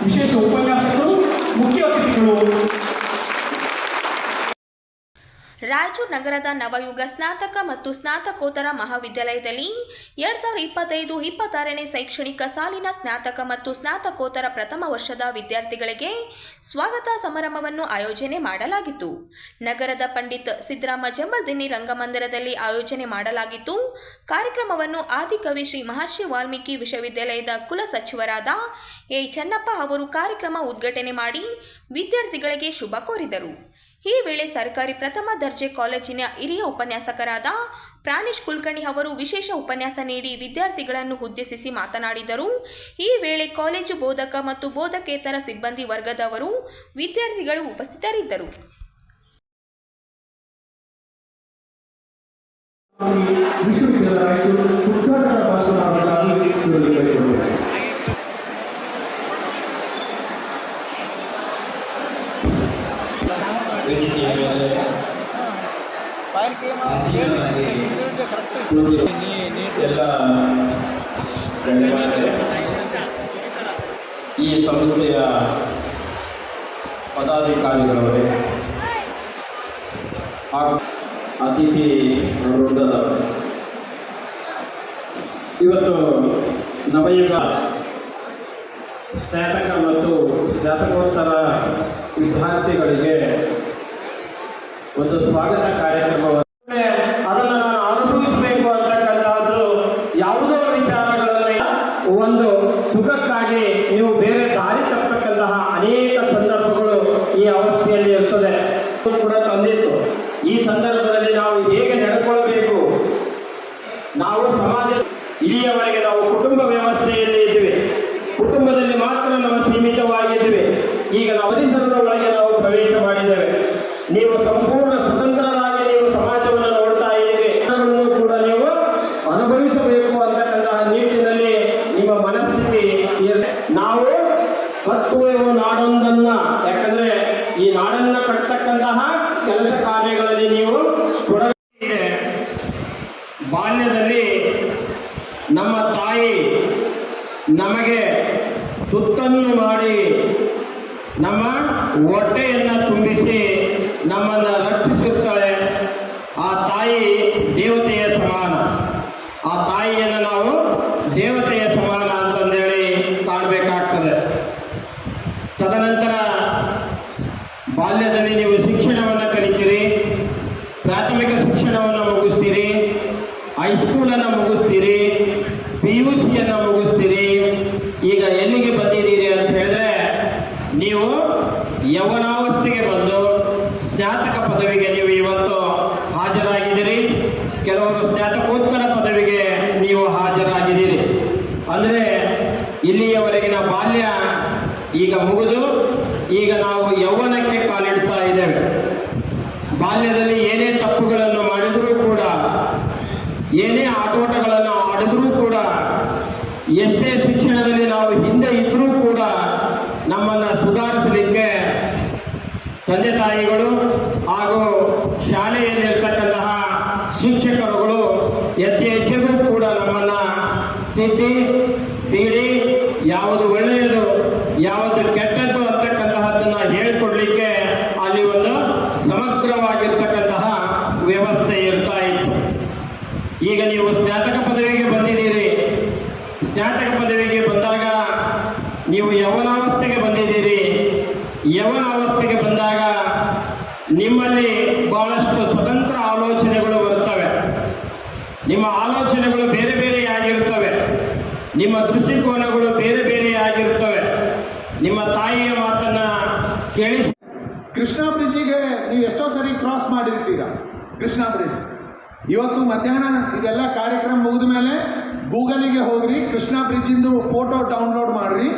ವಿಶೇಷ ಉಪನ್ಯಾಸಕರು, ಮುಖ್ಯ ಅತಿಥಿಗಳು. ರಾಯಚೂರು ನಗರದ ನವಯುಗ ಸ್ನಾತಕ ಮತ್ತು ಸ್ನಾತಕೋತ್ತರ ಮಹಾವಿದ್ಯಾಲಯದಲ್ಲಿ 2025-26ನೇ ಶೈಕ್ಷಣಿಕ ಸಾಲಿನ ಸ್ನಾತಕ ಮತ್ತು ಸ್ನಾತಕೋತ್ತರ ಪ್ರಥಮ ವರ್ಷದ ವಿದ್ಯಾರ್ಥಿಗಳಿಗೆ ಸ್ವಾಗತ ಸಮಾರಂಭವನ್ನು ಆಯೋಜನೆ ಮಾಡಲಾಗಿತ್ತು. ನಗರದ ಪಂಡಿತ್ ಸಿದ್ದರಾಮ ಜಂಬಲ್ದಿನ್ನಿ ರಂಗಮಂದಿರದಲ್ಲಿ ಆಯೋಜನೆ ಮಾಡಲಾಗಿತ್ತು. ಕಾರ್ಯಕ್ರಮವನ್ನು ಆದಿಕವಿ ಶ್ರೀ ಮಹರ್ಷಿ ವಾಲ್ಮೀಕಿ ವಿಶ್ವವಿದ್ಯಾಲಯದ ಕುಲಸಚಿವರಾದ ಎ ಚೆನ್ನಪ್ಪ ಅವರು ಕಾರ್ಯಕ್ರಮ ಉದ್ಘಾಟನೆ ಮಾಡಿ ವಿದ್ಯಾರ್ಥಿಗಳಿಗೆ ಶುಭ ಕೋರಿದರು. ಈ ವೇಳೆ ಸರ್ಕಾರಿ ಪ್ರಥಮ ದರ್ಜೆ ಕಾಲೇಜಿನ ಹಿರಿಯ ಉಪನ್ಯಾಸಕರಾದ ಪ್ರಾಣೇಶ್ ಕುಲಕರ್ಣಿ ಅವರು ವಿಶೇಷ ಉಪನ್ಯಾಸ ನೀಡಿ ವಿದ್ಯಾರ್ಥಿಗಳನ್ನು ಉದ್ದೇಶಿಸಿ ಮಾತನಾಡಿದರು. ಈ ವೇಳೆ ಕಾಲೇಜು ಬೋಧಕ ಮತ್ತು ಬೋಧಕೇತರ ಸಿಬ್ಬಂದಿ ವರ್ಗದವರು, ವಿದ್ಯಾರ್ಥಿಗಳು ಉಪಸ್ಥಿತರಿದ್ದರು. ಎಲ್ಲ ಈ ಸಂಸ್ಥೆಯ ಪದಾಧಿಕಾರಿಗಳವರೇ ಹಾಗೂ ಅತಿಥಿ ವೃಂದದವರು, ಇವತ್ತು ನವಯುಗ ಸ್ನಾತಕ ಮತ್ತು ಸ್ನಾತಕೋತ್ತರ ವಿದ್ಯಾರ್ಥಿಗಳಿಗೆ ಒಂದು ಸ್ವಾಗತ ಕಾರ್ಯಕ್ರಮವನ್ನು ಅದನ್ನು ನಾನು ಅನುಭವಿಸಬೇಕು ಅಂತಕ್ಕಂಥದ್ದು ಯಾವುದೋ ವಿಚಾರಗಳಲ್ಲಿ ಒಂದು ಸುಖಕ್ಕಾಗಿ ನೀವು ಬೇರೆ ದಾರಿ ತಪ್ಪತಕ್ಕಂತಹ ಅನೇಕ ಸಂದರ್ಭಗಳು ಈ ಅವಸ್ಥೆಯಲ್ಲಿ ಇರ್ತದೆ ಕೂಡ ತಂದಿತ್ತು. ಈ ಸಂದರ್ಭದಲ್ಲಿ ನಾವು ಹೇಗೆ ನಡ್ಕೊಳ್ಬೇಕು, ನಾವು ಸಮಾಜ ಇಲ್ಲಿಯವರೆಗೆ ನಾವು ಕುಟುಂಬ ವ್ಯವಸ್ಥೆಯಲ್ಲಿ ಇದ್ದೀವಿ, ಕುಟುಂಬದಲ್ಲಿ ಮಾತ್ರ ನಾವು ಸೀಮಿತವಾಗಿದ್ದೀವಿ. ಈಗ ನಾವು ಪರಿಸರದ ಒಳಗೆ ನಾವು ಪ್ರವೇಶ ಮಾಡಿದ್ದೇವೆ. ನೀವು ಸಂಪೂರ್ಣ ಸ್ವತಂತ್ರರಾಗಿ ನೀವು ಸಮಾಜವನ್ನು ನೋಡ್ತಾ ಇದ್ದೀರಿ. ಅದನ್ನು ಕೂಡ ನೀವು ಅನುಭವಿಸಬೇಕು ಅಂತಕ್ಕಂತಹ ನಿಟ್ಟಿನಲ್ಲಿ ನಿಮ್ಮ ಮನಸ್ಥಿತಿ ನಾವು ಕಟ್ಟುವೆವು ನಾಡೊಂದನ್ನ. ಯಾಕಂದ್ರೆ ಈ ನಾಡನ್ನ ಕಟ್ಟತಕ್ಕಂತಹ ಕೆಲಸ ಕಾರ್ಯಗಳಲ್ಲಿ ನೀವು ತೊಡಗಿದೆ. ಬಾಲ್ಯದಲ್ಲಿ ನಮ್ಮ ತಾಯಿ ನಮಗೆ ತುತ್ತನ್ನು ಮಾಡಿ ನಮ್ಮ ಹೊಟ್ಟೆಯನ್ನು ತುಂಬಿಸಿ ನಮ್ಮನ್ನು ರಕ್ಷಿಸುತ್ತಾಳೆ. ಆ ತಾಯಿ ದೇವತೆಯ ಸಮಾನ. ಆ ತಾಯಿಯನ್ನು ನಾವು ದೇವತೆಯ ಸಮಾನ ಅಂತಂದೇಳಿ ಕಾಣಬೇಕಾಗ್ತದೆ. ತದನಂತರ ಬಾಲ್ಯದಲ್ಲಿ ನೀವು ಶಿಕ್ಷಣವನ್ನು ಕಲಿತೀರಿ, ಪ್ರಾಥಮಿಕ ಶಿಕ್ಷಣವನ್ನು ಮುಗಿಸ್ತೀರಿ, ಹೈಸ್ಕೂಲನ್ನು ಮುಗಿಸ್ತೀರಿ, PUCಯನ್ನು ಮುಗಿಸ್ತೀರಿ. ಈಗ ಎಲ್ಲಿಗೆ ಬಂದಿದ್ದೀರಿ ಅಂತ ಹೇಳಿದ್ರೆ, ನೀವು ಯೌವನಾವಸ್ಥೆಗೆ ಬಂದು ಸ್ನಾತಕ ಪದವಿಗೆ ನೀವು ಇವತ್ತು ಹಾಜರಾಗಿದ್ದೀರಿ. ಕೆಲವರು ಸ್ನಾತಕೋತ್ತರ ಪದವಿಗೆ ನೀವು ಹಾಜರಾಗಿದ್ದೀರಿ. ಅಂದರೆ ಇಲ್ಲಿಯವರೆಗಿನ ಬಾಲ್ಯ ಈಗ ಮುಗಿದು ಈಗ ನಾವು ಯೌವನಕ್ಕೆ ಕಾಲಿಡ್ತಾ ಇದ್ದೇವೆ. ಬಾಲ್ಯದಲ್ಲಿ ಏನೇ ತಪ್ಪುಗಳನ್ನು ಮಾಡಿದರೂ ಕೂಡ, ಏನೇ ಆಟೋಟಗಳನ್ನು ಆಡಿದ್ರೂ ಕೂಡ, ಎಷ್ಟೇ ಶಿಕ್ಷಣದಲ್ಲಿ ನಾವು ಹಿಂದೆ ಇದ್ದರೂ ಕೂಡ ನಮ್ಮನ್ನು ಸುಧಾರಿಸಲಿಕ್ಕೆ ತಂದೆ ತಾಯಿಗಳು ಹಾಗೂ ಶಾಲೆಯಲ್ಲಿರ್ತಕ್ಕಂತಹ ಶಿಕ್ಷಕರುಗಳು ಹೆಚ್ಚೆಚ್ಚಿಗೂ ಕೂಡ ನಮ್ಮನ್ನು ತಿಳಿ ಯಾವುದು ಒಳ್ಳೆಯದು ಯಾವುದು ಕೆಟ್ಟದ್ದು ಅಂತಕ್ಕಂತಹದ್ದನ್ನು ಹೇಳಿಕೊಡ್ಲಿಕ್ಕೆ ಅಲ್ಲಿ ಒಂದು ಸಮಗ್ರವಾಗಿರ್ತಕ್ಕಂತಹ ವ್ಯವಸ್ಥೆ ಇರ್ತಾ ಇತ್ತು. ಈಗ ನೀವು ಸ್ನಾತಕ ಪದವಿಗೆ ಬಂದಿದ್ದೀರಿ. ಸ್ನಾತಕ ಪದವಿಗೆ ಬಂದಾಗ ನೀವು ಯೌವನಾವಸ್ಥೆಗೆ ಬಂದಿದ್ದೀರಿ. ಯೌವನಾವಸ್ಥೆಗೆ ಬಂದಾಗ ನಿಮ್ಮಲ್ಲಿ ಬಹಳಷ್ಟು ಸ್ವತಂತ್ರ ಆಲೋಚನೆಗಳು ಬರುತ್ತವೆ. ನಿಮ್ಮ ಆಲೋಚನೆಗಳು ಬೇರೆ ಬೇರೆಯಾಗಿರುತ್ತವೆ. ನಿಮ್ಮ ದೃಷ್ಟಿಕೋನಗಳು ಬೇರೆ ಬೇರೆಯಾಗಿರುತ್ತವೆ. ನಿಮ್ಮ ತಾಯಿಯ ಮಾತನ್ನು ಕೇಳಿಸಿ. ಕೃಷ್ಣ ಬ್ರಿಡ್ಜಿಗೆ ನೀವು ಎಷ್ಟೋ ಸರಿ ಕ್ರಾಸ್ ಮಾಡಿರ್ತೀರ. ಕೃಷ್ಣ ಬ್ರಿಡ್ಜ್ ಇವತ್ತು ಮಧ್ಯಾಹ್ನ ಇದೆಲ್ಲ ಕಾರ್ಯಕ್ರಮ ಮುಗಿದ ಮೇಲೆ ಗೂಗಲಿಗೆ ಹೋಗ್ರಿ, ಕೃಷ್ಣ ಬ್ರಿಡ್ಜಿಂದು ಫೋಟೋ ಡೌನ್ಲೋಡ್ ಮಾಡಿರಿ.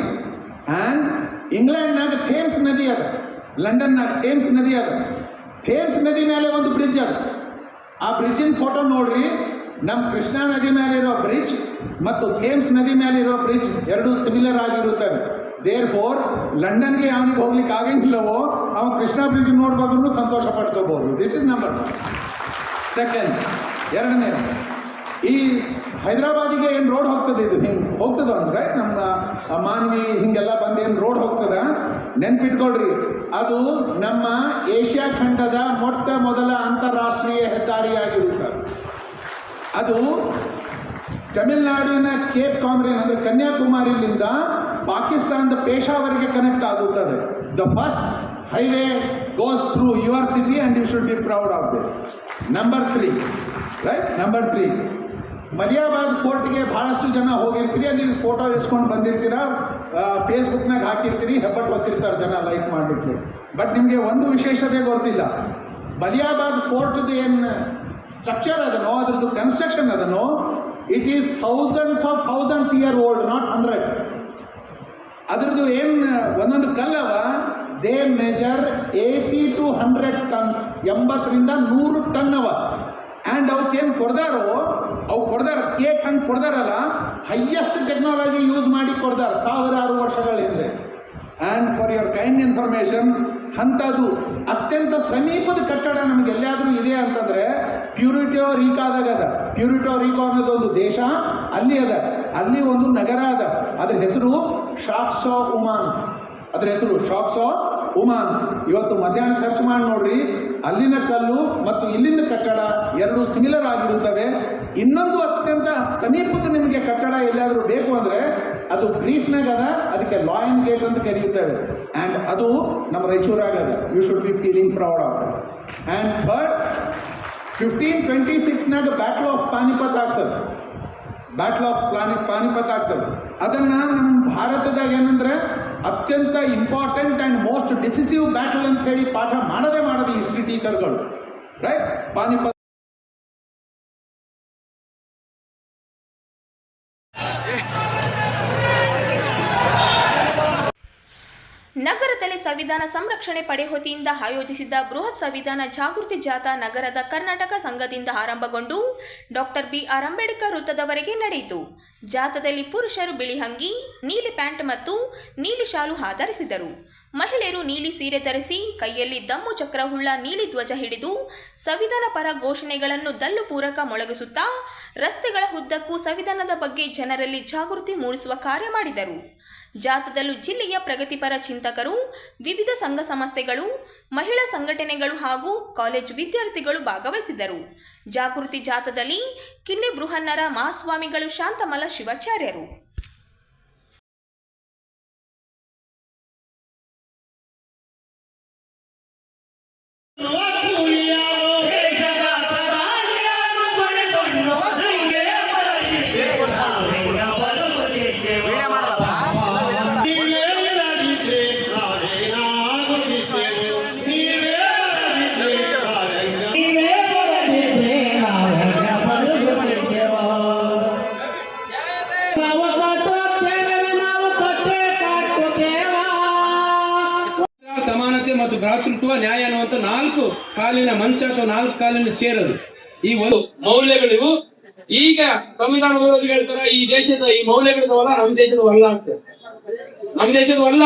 ಆ್ಯಂಡ್ ಇಂಗ್ಲೆಂಡ್ನಾಗ ಥೇಮ್ಸ್ ನದಿ ಅದ, ಲಂಡನ್ನಾಗ ಥೇಮ್ಸ್ ನದಿ ಅದ. ಥೇಮ್ಸ್ ನದಿ ಮೇಲೆ ಒಂದು ಬ್ರಿಡ್ಜ್ ಅದ. ಆ ಬ್ರಿಡ್ಜಿನ ಫೋಟೋ ನೋಡ್ರಿ. ನಮ್ಮ ಕೃಷ್ಣಾ ನದಿ ಮೇಲೆ ಇರೋ ಬ್ರಿಡ್ಜ್ ಮತ್ತು ಥೇಮ್ಸ್ ನದಿ ಮೇಲೆ ಇರೋ ಬ್ರಿಡ್ಜ್ ಎರಡೂ ಸಿಮಿಲರ್ ಆಗಿರುತ್ತವೆ. ದೇರ್ ಫೋರ್ ಲಂಡನ್ಗೆ ಅವನಿಗೆ ಹೋಗ್ಲಿಕ್ಕೆ ಆಗಂಗಿಲ್ಲವೋ ಅವನು ಕೃಷ್ಣಾ ಬ್ರಿಡ್ಜ್ ನೋಡ್ಬೋದ್ರೂ ಸಂತೋಷ ಪಡ್ಕೋಬಹುದು. This is number 1. ಸೆಕೆಂಡ್, ಎರಡನೇ, ಈ ಹೈದರಾಬಾದಿಗೆ ಏನು ರೋಡ್ ಹೋಗ್ತದೆ, ಇದು ಹಿಂಗೆ ಹೋಗ್ತದೆ ಅಂದ್ರೆ ನಮ್ಮ ಮಾನ್ವಿ ಹಿಂಗೆಲ್ಲ ಬಂದೇನು ರೋಡ್ ಹೋಗ್ತದ, ನೆನ್ಪಿಟ್ಕೊಳ್ರಿ, ಅದು ನಮ್ಮ ಏಷ್ಯಾ ಖಂಡದ ಮೊಟ್ಟ ಮೊದಲ ಅಂತಾರಾಷ್ಟ್ರೀಯ ಹೆದ್ದಾರಿಯಾಗಿರುತ್ತದೆ. ಅದು ತಮಿಳುನಾಡಿನ ಕೇಪ್ ಕಾಮ್ರೇನ್ ಅಂದರೆ ಕನ್ಯಾಕುಮಾರಿಯಿಂದ ಪಾಕಿಸ್ತಾನದ ಪೇಶಾವರಿಗೆ ಕನೆಕ್ಟ್ ಆಗುತ್ತದೆ. The first highway goes through your city and you should be proud of this. Number 3 right. Number 3 Maliyabad ಫೋರ್ಟ್ಗೆ ಭಾಳಷ್ಟು ಜನ ಹೋಗಿರ್ತೀರಿ, ಅಲ್ಲಿ ಫೋಟೋ ಇಸ್ಕೊಂಡು ಬಂದಿರ್ತೀರ, ಫೇಸ್ಬುಕ್ನಾಗ ಹಾಕಿರ್ತೀರಿ, ಹೆಬ್ಬಟ್ಟು ಹೊತ್ತಿರ್ತಾರೆ ಜನ ಲೈಕ್ ಮಾಡಲಿಕ್ಕೆ. ಬಟ್ ನಿಮಗೆ ಒಂದು ವಿಶೇಷತೆ ಗೊತ್ತಿಲ್ಲ, ಮಲಿಯಾಬಾದ್ ಫೋರ್ಟ್ದು ಏನು ಸ್ಟ್ರಕ್ಚರ್ ಅದನೋ, ಅದ್ರದ್ದು ಕನ್ಸ್ಟ್ರಕ್ಷನ್ ಅದನೋ, it is thousands year old, not 100. ಅದ್ರದ್ದು ಏನು ಒಂದೊಂದು ಕಲ್ಲವ, ದೇ ಮೆಜರ್ 80 to 100 tons, 80ರಿಂದ 100 ಟನ್ ಅವ. ಆ್ಯಂಡ್ ಅವಕ್ಕೇನು ಕೊಡ್ದಾರೋ, ಅವು ಕೊಡ್ದಾರ ಕೇಕ್ ಹಂಗೆ ಕೊಡ್ದಾರಲ್ಲ, ಹೈಯೆಸ್ಟ್ ಟೆಕ್ನಾಲಜಿ ಯೂಸ್ ಮಾಡಿ ಕೊಡ್ದಾರ 1000 ವರ್ಷಗಳ ಹಿಂದೆ. And for your kind information, ಅಂಥದ್ದು ಅತ್ಯಂತ ಸಮೀಪದ ಕಟ್ಟಡ ನಮಗೆ ಎಲ್ಲಿಯಾದರೂ ಇದೆ ಅಂತಂದರೆ ಪ್ಯೂರಿಟೋ ರೀಕಾದಾಗ ಅದ. ಪ್ಯೂರಿಟೋ ರೀಕೋ ಅನ್ನೋದು ಒಂದು ದೇಶ, ಅಲ್ಲಿ ಅದ. ಅಲ್ಲಿ ಒಂದು ನಗರ ಅದ, ಅದ್ರ ಹೆಸರು ಶಾಕ್ಸೋ ಉಮಾನ್. ಅದ್ರ ಹೆಸರು ಶಾಕ್ಸೋ ಉಮಾನ್. ಇವತ್ತು ಮಧ್ಯಾಹ್ನ ಸರ್ಚ್ ಮಾಡಿ ನೋಡ್ರಿ, ಅಲ್ಲಿನ ಕಲ್ಲು ಮತ್ತು ಇಲ್ಲಿನ ಕಟ್ಟಡ ಎರಡು ಸಿಮಿಲರ್ ಆಗಿರುತ್ತವೆ. ಇನ್ನೊಂದು ಅತ್ಯಂತ ಸಮೀಪದ ನಿಮಗೆ ಕಟ್ಟಡ ಎಲ್ಲಾದರೂ ಬೇಕು ಅಂದರೆ ಅದು ಗ್ರೀಸ್ನಾಗ ಅದ, ಅದಕ್ಕೆ ಲಾಯನ್ ಗೇಟ್ ಅಂತ ಕರೆಯುತ್ತೇವೆ. ಆ್ಯಂಡ್ ಅದು ನಮ್ಮ ರಾಯಚೂರಾಗದ. You should be feeling proud of. And third, 1526ನಾಗ ಬ್ಯಾಟಲ್ ಆಫ್ ಪಾನಿಪತ್ ಆಗ್ತದೆ. ಬ್ಯಾಟಲ್ ಆಫ್ ಪಾನಿಪತ್ ಆಗ್ತದೆ. ಅದನ್ನು ನಮ್ಮ ಭಾರತದಾಗ ಏನಂದರೆ ಅತ್ಯಂತ important and most decisive battle ಅಂತ ಹೇಳಿ ಪಾಠ ಮಾಡದೇ ಮಾಡೋದು ಹಿಸ್ಟ್ರಿ ಟೀಚರ್ಗಳು, ರೈಟ್. ಪಾನಿಪತ್ ನಗರದಲ್ಲಿ ಸಂವಿಧಾನ ಸಂರಕ್ಷಣೆ ಪಡೆ ವತಿಯಿಂದ ಆಯೋಜಿಸಿದ್ದ ಬೃಹತ್ ಸಂವಿಧಾನ ಜಾಗೃತಿ ಜಾಥಾ ನಗರದ ಕರ್ನಾಟಕ ಸಂಘದಿಂದ ಆರಂಭಗೊಂಡು ಡಾ.ಬಿ.ಆರ್. ಅಂಬೇಡ್ಕರ್ ವೃತ್ತದವರೆಗೆ ನಡೆಯಿತು. ಜಾಥಾದಲ್ಲಿ ಪುರುಷರು ಬಿಳಿ ಅಂಗಿ, ನೀಲಿ ಪ್ಯಾಂಟ್ ಮತ್ತು ನೀಲಿ ಶಾಲು ಧರಿಸಿದರು. ಮಹಿಳೆಯರು ನೀಲಿ ಸೀರೆ ಧರಿಸಿ ಕೈಯಲ್ಲಿ ದಮ್ಮು ಚಕ್ರವುಳ್ಳ ನೀಲಿ ಧ್ವಜ ಹಿಡಿದು ಸಂವಿಧಾನ ಪರ ಘೋಷಣೆಗಳನ್ನು ದಲ್ಲು ಪೂರಕ ಮೊಳಗಿಸುತ್ತಾ ರಸ್ತೆಗಳ ಉದ್ದಕ್ಕೂ ಸಂವಿಧಾನದ ಬಗ್ಗೆ ಜನರಲ್ಲಿ ಜಾಗೃತಿ ಮೂಡಿಸುವ ಕಾರ್ಯ ಮಾಡಿದರು. ಜಾಥಾದಲ್ಲೂ ಜಿಲ್ಲೆಯ ಪ್ರಗತಿಪರ ಚಿಂತಕರು, ವಿವಿಧ ಸಂಘ ಸಂಸ್ಥೆಗಳು, ಮಹಿಳಾ ಸಂಘಟನೆಗಳು ಹಾಗೂ ಕಾಲೇಜು ವಿದ್ಯಾರ್ಥಿಗಳು ಭಾಗವಹಿಸಿದ್ದರು. ಜಾಗೃತಿ ಜಾಥಾದಲ್ಲಿ ಕಿನ್ನೆ ಬೃಹನ್ನರ ಮಹಾಸ್ವಾಮಿಗಳು, ಶಾಂತಮಲ ಶಿವಾಚಾರ್ಯರು, ಸಮಾನತೆ ಮತ್ತು ಭ್ರಾತೃತ್ವ, ನ್ಯಾಯ ಅನ್ನುವಂಥ 4 ಕಾಲಿನ ಮಂಚ ಅಥವಾ 4 ಕಾಲಿನ ಚೇರದು ಈ ಒಂದು ಮೌಲ್ಯಗಳಿವು. ಈಗ ಸಂವಿಧಾನ ವಿರೋಧಿಗಳು ಹೇಳ್ತಾರ ಈ ದೇಶದ ಈ ಮೌಲ್ಯಗಳಿದವಲ್ಲ, ನಮ್ಮ ದೇಶದ ಅಲ್ಲ ಆಗ್ತದೆ, ನಮ್ಮ ದೇಶದ ಅಲ್ಲ.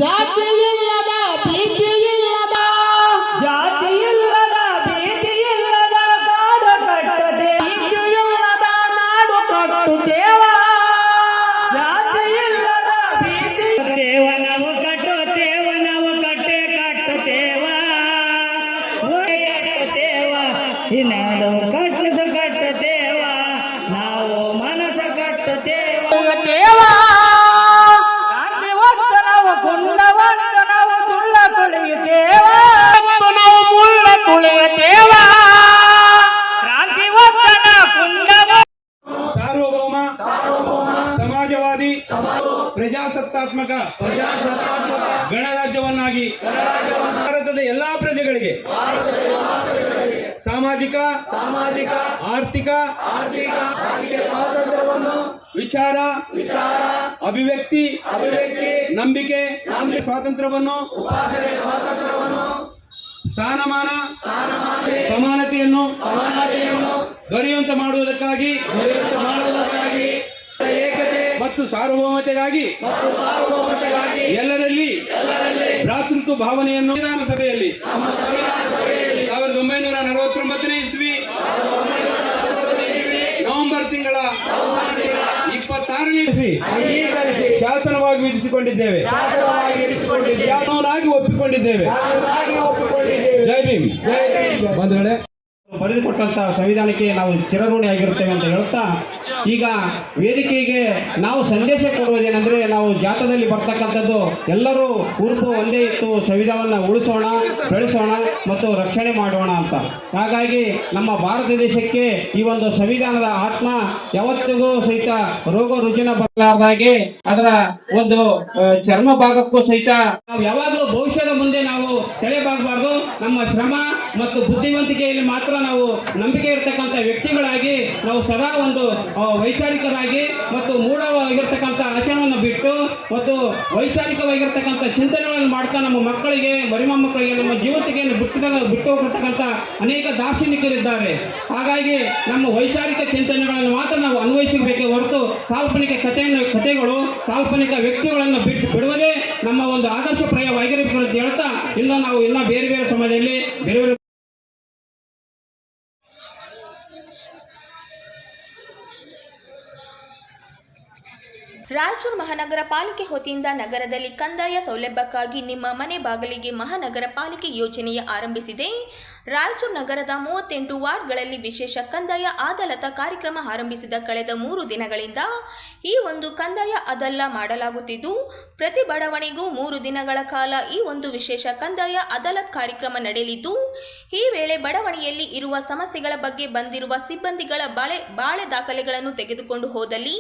ಜಾತಿ ಇಲ್ಲದ ಭೀತಿ ಇಲ್ಲದ, ಜಾತಿ ಇಲ್ಲದ ಭೀತಿ ಇಲ್ಲದ ನಾಡು ಕಟ್ಟದೆ, ಭೀತಿ ಇಲ್ಲದ ನಾಡು ಕಟ್ಟುತ್ತೇವ, ಜಾತಿ ಇಲ್ಲದ ಭೀತಿ ದೇವ ನಾವು ಕಟ್ಟುತ್ತೇವ, ನಾವು ಕಟ್ಟೆ ಕಟ್ಟುತ್ತೇವ, ಕಟ್ಟುತ್ತೇವ, ಈ ನಾಡು ಕಟ್ಟುತ್ತೇವ, ನಾವು ಮನಸ್ಸು ಕಟ್ಟುತ್ತೇವ ದೇವ. ಸಾರ್ವಭೌಮ ಸಮಾಜವಾದಿ ಪ್ರಜಾಸತ್ತಾತ್ಮಕ ಗಣರಾಜ್ಯವನ್ನಾಗಿ ಭಾರತದ ಎಲ್ಲಾ ಪ್ರಜೆಗಳಿಗೆ ಸಾಮಾಜಿಕ ಆರ್ಥಿಕ ಸ್ವಾತಂತ್ರ್ಯವನ್ನು ವಿಚಾರ ಅಭಿವ್ಯಕ್ತಿ ನಂಬಿಕೆ ಸ್ವಾತಂತ್ರ್ಯವನ್ನು ಸ್ಥಾನಮಾನ ಸಮಾನತೆಯನ್ನು ದೊರೆಯುವಂತೆ ಮಾಡುವುದಕ್ಕಾಗಿ ಏಕತೆ ಮತ್ತು ಸಾರ್ವಭೌಮತೆಗಾಗಿ ಎಲ್ಲರಲ್ಲಿ ಭ್ರಾತೃತ್ವ ಭಾವನೆಯನ್ನು ವಿಧಾನಸಭೆಯಲ್ಲಿ 1949ನೇ ಇಸ್ವಿ ನವೆಂಬರ್ ತಿಂಗಳ 26ನೇ ಇಸ್ವಿ ಶಾಸನವಾಗಿ ವಿಧಿಸಿಕೊಂಡಿದ್ದೇವೆ, ಶಾಸನವಾಗಿ ಒಪ್ಪಿಕೊಂಡಿದ್ದೇವೆ. ಜೈ ಭೀಮ್. ಬಂಧುಗಳೇ, ಬರೆದುಕೊಟ್ಟಂತಹ ಸಂವಿಧಾನಕ್ಕೆ ನಾವು ಚಿರಋಣಿಯಾಗಿರುತ್ತೇವೆ ಅಂತ ಹೇಳ್ತಾ, ಈಗ ವೇದಿಕೆಗೆ ನಾವು ಸಂದೇಶ ಕೊಡುವುದೇನೆಂದರೆ, ನಾವು ಜಾಥಾದಲ್ಲಿ ಬರ್ತಕ್ಕಂಥದ್ದು ಎಲ್ಲರೂ ಉರುಪು ಒಂದೇ ಇತ್ತು, ಸಂವಿಧಾನವನ್ನು ಉಳಿಸೋಣ, ಬೆಳೆಸೋಣ ಮತ್ತು ರಕ್ಷಣೆ ಮಾಡೋಣ ಅಂತ. ಹಾಗಾಗಿ ನಮ್ಮ ಭಾರತ ದೇಶಕ್ಕೆ ಈ ಒಂದು ಸಂವಿಧಾನದ ಆತ್ಮ ಯಾವತ್ತಿಗೂ ಸಹಿತ ರೋಗ ರುಜಿನ ಬರಲಾರ್ದಾಗೆ ಅದರ ಒಂದು ಚರ್ಮ ಭಾಗಕ್ಕೂ ಸಹಿತ ನಾವು ಯಾವಾಗಲೂ ಭವಿಷ್ಯದ ಮುಂದೆ ನಾವು ತಲೆಬಾಗಬಾರ್ದು. ನಮ್ಮ ಶ್ರಮ ಮತ್ತು ಬುದ್ಧಿವಂತಿಕೆಯಲ್ಲಿ ಮಾತ್ರ ನಾವು ನಂಬಿಕೆ ಇರತಕ್ಕಂಥ ವ್ಯಕ್ತಿಗಳಾಗಿ ನಾವು ಸದಾ ಒಂದು ವೈಚಾರಿಕರಾಗಿ ಮತ್ತು ಮೂಢವಾಗಿರ್ತಕ್ಕಂಥ ಆಚರಣೆಯನ್ನು ಬಿಟ್ಟು ಮತ್ತು ವೈಚಾರಿಕವಾಗಿರ್ತಕ್ಕಂಥ ಚಿಂತನೆಗಳನ್ನು ಮಾಡ್ತಾ ನಮ್ಮ ಮಕ್ಕಳಿಗೆ, ಮರಿಮಕ್ಕಳಿಗೆ, ನಮ್ಮ ಜೀವನಕ್ಕೆ ಬಿಟ್ಟು ಹೋಗಿರ್ತಕ್ಕಂಥ ಅನೇಕ ದಾರ್ಶನಿಕರಿದ್ದಾರೆ. ಹಾಗಾಗಿ ನಮ್ಮ ವೈಚಾರಿಕ ಚಿಂತನೆಗಳನ್ನು ಮಾತ್ರ ನಾವು ಅನ್ವಯಿಸಬೇಕೇ ಹೊರತು ಕಾಲ್ಪನಿಕ ಕಥೆಗಳು, ಕಾಲ್ಪನಿಕ ವ್ಯಕ್ತಿಗಳನ್ನು ಬಿಡುವುದೇ ನಮ್ಮ ಒಂದು ಆದರ್ಶಪ್ರಾಯವಾಗಿರಬೇಕು ಅಂತ ಹೇಳ್ತಾ, ನಾವು ಬೇರೆ ಬೇರೆ ಸಮಯದಲ್ಲಿ ಬೇರೆ ಬೇರೆ ರಾಯಚೂರು ಮಹಾನಗರ ಪಾಲಿಕೆ ವತಿಯಿಂದ ನಗರದಲ್ಲಿ ಕಂದಾಯ ಸೌಲಭ್ಯಕ್ಕಾಗಿ ನಿಮ್ಮ ಮನೆ ಬಾಗಿಲಿಗೆ ಮಹಾನಗರ ಪಾಲಿಕೆ ಯೋಜನೆಯ ಆರಂಭಿಸಿದೆ. ರಾಯಚೂರು ನಗರದ 38 ವಾರ್ಡ್ಗಳಲ್ಲಿ ವಿಶೇಷ ಕಂದಾಯ ಅದಾಲತ್ ಕಾರ್ಯಕ್ರಮ ಆರಂಭಿಸಿದ ಕಳೆದ 3 ದಿನಗಳಿಂದ ಈ ಒಂದು ಕಂದಾಯ ಅದಾಲತ್ ಮಾಡಲಾಗುತ್ತಿದ್ದು, ಪ್ರತಿ ಬಡಾವಣೆಗೂ 3 ದಿನಗಳ ಕಾಲ ಈ ಒಂದು ವಿಶೇಷ ಕಂದಾಯ ಅದಾಲತ್ ಕಾರ್ಯಕ್ರಮ ನಡೆಯಲಿದ್ದು, ಈ ವೇಳೆ ಬಡಾವಣೆಯಲ್ಲಿ ಇರುವ ಸಮಸ್ಯೆಗಳ ಬಗ್ಗೆ ಬಂದಿರುವ ಸಿಬ್ಬಂದಿಗಳ ಬಾಳೆ ದಾಖಲೆಗಳನ್ನು ತೆಗೆದುಕೊಂಡು ಹೋದಲ್ಲಿ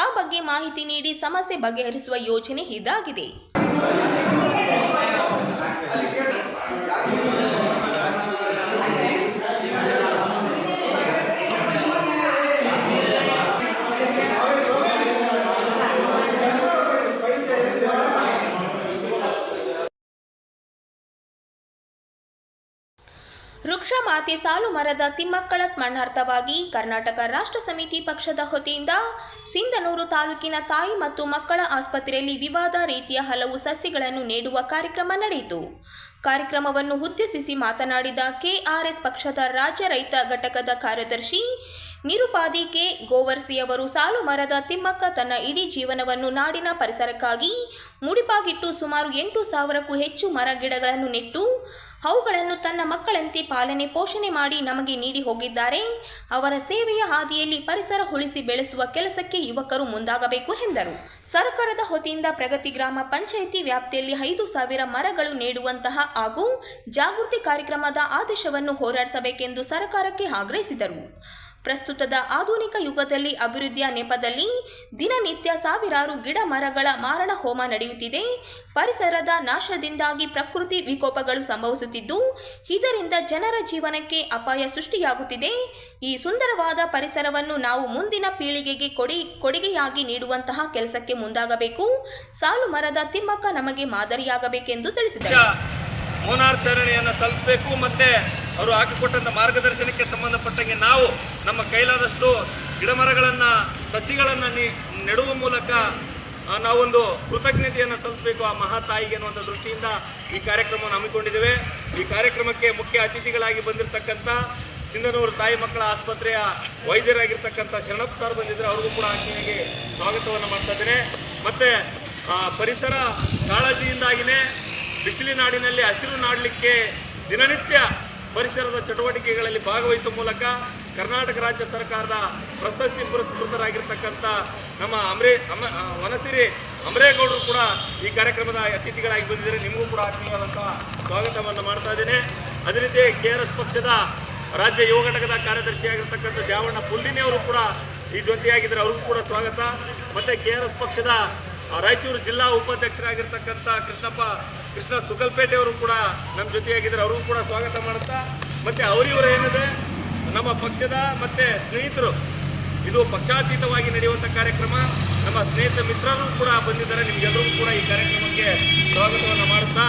ಆ ಬಗ್ಗೆ ಮಾಹಿತಿ ನೀಡಿ ಸಮಸ್ಯೆ ಬಗೆಹರಿಸುವ ಯೋಜನೆ ಇದಾಗಿದೆ. ವೃಕ್ಷ ಮಾತೆ ಸಾಲು ಮರದ ತಿಮ್ಮಕ್ಕಳ ಸ್ಮರಣಾರ್ಥವಾಗಿ ಕರ್ನಾಟಕ ರಾಷ್ಟ್ರ ಸಮಿತಿ ಪಕ್ಷದ ವತಿಯಿಂದ ಸಿಂಧನೂರು ತಾಲೂಕಿನ ತಾಯಿ ಮತ್ತು ಮಕ್ಕಳ ಆಸ್ಪತ್ರೆಯಲ್ಲಿ ವಿವಿಧ ರೀತಿಯ ಹಲವು ಸಸಿಗಳನ್ನು ನೆಡುವ ಕಾರ್ಯಕ್ರಮ ನಡೆಯಿತು. ಕಾರ್ಯಕ್ರಮವನ್ನು ಉದ್ದೇಶಿಸಿ ಮಾತನಾಡಿದ ಕೆಆರ್ಎಸ್ ಪಕ್ಷದ ರಾಜ್ಯ ರೈತ ಘಟಕದ ಕಾರ್ಯದರ್ಶಿ ನಿರುಪಾದಿ ಕೆ ಗೋವರ್ಸಿಯವರು, ಸಾಲು ಮರದ ತಿಮ್ಮಕ್ಕ ತನ್ನ ಇಡೀ ಜೀವನವನ್ನು ನಾಡಿನ ಪರಿಸರಕ್ಕಾಗಿ ಮುಡಿಪಾಗಿಟ್ಟು ಸುಮಾರು 8,000ಕ್ಕೂ ಹೆಚ್ಚು ಮರ ಗಿಡಗಳನ್ನು ನೆಟ್ಟು ಅವುಗಳನ್ನು ತನ್ನ ಮಕ್ಕಳಂತೆ ಪಾಲನೆ ಪೋಷಣೆ ಮಾಡಿ ನಮಗೆ ನೀಡಿ ಹೋಗಿದ್ದಾರೆ. ಅವರ ಸೇವೆಯ ಹಾದಿಯಲ್ಲಿ ಪರಿಸರ ಉಳಿಸಿ ಬೆಳೆಸುವ ಕೆಲಸಕ್ಕೆ ಯುವಕರು ಮುಂದಾಗಬೇಕು ಎಂದರು. ಸರ್ಕಾರದ ವತಿಯಿಂದ ಪ್ರಗತಿ ಗ್ರಾಮ ಪಂಚಾಯಿತಿ ವ್ಯಾಪ್ತಿಯಲ್ಲಿ 5,000 ಮರಗಳು ನೆಡುವಂತಹ ಹಾಗೂ ಜಾಗೃತಿ ಕಾರ್ಯಕ್ರಮದ ಆದೇಶವನ್ನು ಹೊರಡಿಸಬೇಕೆಂದು ಸರ್ಕಾರಕ್ಕೆ ಆಗ್ರಹಿಸಿದರು. ಪ್ರಸ್ತುತದ ಆಧುನಿಕ ಯುಗದಲ್ಲಿ ಅಭಿವೃದ್ಧಿಯ ನೆಪದಲ್ಲಿ ದಿನನಿತ್ಯ ಸಾವಿರಾರು ಗಿಡ ಮರಗಳ ಮಾರಣ ಹೋಮ ನಡೆಯುತ್ತಿದೆ. ಪರಿಸರದ ನಾಶದಿಂದಾಗಿ ಪ್ರಕೃತಿ ವಿಕೋಪಗಳು ಸಂಭವಿಸುತ್ತಿದ್ದು, ಇದರಿಂದ ಜನರ ಜೀವನಕ್ಕೆ ಅಪಾಯ ಸೃಷ್ಟಿಯಾಗುತ್ತಿದೆ. ಈ ಸುಂದರವಾದ ಪರಿಸರವನ್ನು ನಾವು ಮುಂದಿನ ಪೀಳಿಗೆಗೆ ಕೊಡುಗೆಯಾಗಿ ನೀಡುವಂತಹ ಕೆಲಸಕ್ಕೆ ಮುಂದಾಗಬೇಕು. ಸಾಲು ಮರದ ತಿಮ್ಮಕ್ಕ ನಮಗೆ ಮಾದರಿಯಾಗಬೇಕೆಂದು ತಿಳಿಸಿದರು. ಮೌನಾಚರಣೆಯನ್ನು ಸಲ್ಲಿಸಬೇಕು. ಮತ್ತೆ ಅವರು ಹಾಕಿಕೊಟ್ಟಂಥ ಮಾರ್ಗದರ್ಶನಕ್ಕೆ ಸಂಬಂಧಪಟ್ಟಂಗೆ ನಾವು ನಮ್ಮ ಕೈಲಾದಷ್ಟು ಗಿಡಮರಗಳನ್ನು, ಸಸಿಗಳನ್ನು ನೆಡುವ ಮೂಲಕ ನಾವೊಂದು ಕೃತಜ್ಞತೆಯನ್ನು ಸಲ್ಲಿಸಬೇಕು ಆ ಮಹಾತಾಯಿಗೆ ಅನ್ನುವಂಥ ದೃಷ್ಟಿಯಿಂದ ಈ ಕಾರ್ಯಕ್ರಮವನ್ನು ಹಮ್ಮಿಕೊಂಡಿದ್ದೇವೆ. ಈ ಕಾರ್ಯಕ್ರಮಕ್ಕೆ ಮುಖ್ಯ ಅತಿಥಿಗಳಾಗಿ ಬಂದಿರತಕ್ಕಂಥ ಸಿಂಧನೂರು ತಾಯಿ ಮಕ್ಕಳ ಆಸ್ಪತ್ರೆಯ ವೈದ್ಯರಾಗಿರ್ತಕ್ಕಂಥ ಶರಣಪ್ಪ ಸರ್ ಬಂದಿದ್ದರೆ, ಅವ್ರಿಗೂ ಕೂಡ ಆತ್ಮೀಯವಾಗಿ ಸ್ವಾಗತವನ್ನು ಮಾಡ್ತಾ ಇದ್ದೇನೆ. ಮತ್ತು ಪರಿಸರ ಕಾಳಜಿಯಿಂದಾಗಿಯೇ ಬಿಸಿಲಿನಾಡಿನಲ್ಲಿ ಹಸಿರು ನಾಡಲಿಕ್ಕೆ ದಿನನಿತ್ಯ ಪರಿಸರದ ಚಟುವಟಿಕೆಗಳಲ್ಲಿ ಭಾಗವಹಿಸುವ ಮೂಲಕ ಕರ್ನಾಟಕ ರಾಜ್ಯ ಸರ್ಕಾರದ ಪ್ರಶಸ್ತಿ ಪುರಸ್ಕೃತರಾಗಿರ್ತಕ್ಕಂಥ ನಮ್ಮ ವನಸಿರಿ ಅಮರೇಗೌಡರು ಕೂಡ ಈ ಕಾರ್ಯಕ್ರಮದ ಅತಿಥಿಗಳಾಗಿ ಬಂದಿದ್ದಾರೆ. ನಿಮಗೂ ಕೂಡ ಆತ್ಮೀಯವಾದಂಥ ಸ್ವಾಗತವನ್ನು ಮಾಡ್ತಾ ಇದ್ದೇನೆ. ಅದೇ ರೀತಿ ಕೆಆರ್ಎಸ್ ಪಕ್ಷದ ರಾಜ್ಯ ಯುವ ಘಟಕದ ಕಾರ್ಯದರ್ಶಿಯಾಗಿರ್ತಕ್ಕಂಥ ದ್ಯಾವಣ್ಣ ಪುಲ್ದಿನಿ ಅವರು ಕೂಡ ಈ ಜೊತೆಯಾಗಿದ್ದರೆ, ಅವ್ರಿಗೂ ಕೂಡ ಸ್ವಾಗತ. ಮತ್ತು ಕೆಆರ್ಎಸ್ ಪಕ್ಷದ ರಾಯಚೂರು ಜಿಲ್ಲಾ ಉಪಾಧ್ಯಕ್ಷರಾಗಿರ್ತಕ್ಕಂಥ ಕೃಷ್ಣ ಸುಗಲ್ಪೇಟೆ ಅವರು ಕೂಡ ನಮ್ಮ ಜೊತೆಯಾಗಿದ್ದಾರೆ. ಅವರು ಕೂಡ ಸ್ವಾಗತ ಮಾಡುತ್ತಾ, ಮತ್ತು ಅವರಿವರು ಏನಿದೆ ನಮ್ಮ ಪಕ್ಷದ ಮತ್ತು ಸ್ನೇಹಿತರು, ಇದು ಪಕ್ಷಾತೀತವಾಗಿ ನಡೆಯುವಂಥ ಕಾರ್ಯಕ್ರಮ. ನಮ್ಮ ಸ್ನೇಹಿತ ಮಿತ್ರರು ಕೂಡ ಬಂದಿದ್ದಾರೆ. ನಿಮಗೆಲ್ಲರಿಗೂ ಕೂಡ ಈ ಕಾರ್ಯಕ್ರಮಕ್ಕೆ ಸ್ವಾಗತವನ್ನು ಮಾಡುತ್ತಾ,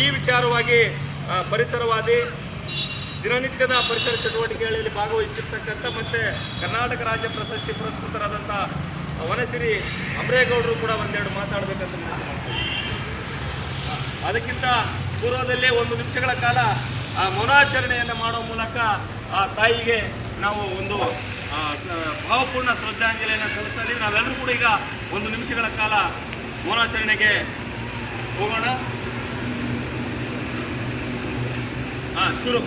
ಈ ವಿಚಾರವಾಗಿ ಪರಿಸರವಾದಿ ದಿನನಿತ್ಯದ ಪರಿಸರ ಚಟುವಟಿಕೆಗಳಲ್ಲಿ ಭಾಗವಹಿಸಿರ್ತಕ್ಕಂಥ ಮತ್ತು ಕರ್ನಾಟಕ ರಾಜ್ಯ ಪ್ರಶಸ್ತಿ ಪುರಸ್ಕೃತರಾದಂಥ ವನಸಿರಿ ಅಮರೇಗೌಡರು ಕೂಡ ಒಂದೆರಡು ಮಾತಾಡಬೇಕಂತ ಅದಕ್ಕಿಂತ ಪೂರ್ವದಲ್ಲೇ 1 ನಿಮಿಷಗಳ ಕಾಲ ಮೌನಾಚರಣೆಯನ್ನು ಮಾಡುವ ಮೂಲಕ ಆ ತಾಯಿಗೆ ನಾವು ಒಂದು ಭಾವಪೂರ್ಣ ಶ್ರದ್ಧಾಂಜಲಿಯನ್ನು ಸಲ್ಲಿಸ್ತಾ ಇದ್ದೀವಿ. ನಾವೆಲ್ಲರೂ ಕೂಡ ಈಗ 1 ನಿಮಿಷಗಳ ಕಾಲ ಮೌನಾಚರಣೆಗೆ ಹೋಗೋಣ. ಶುರು.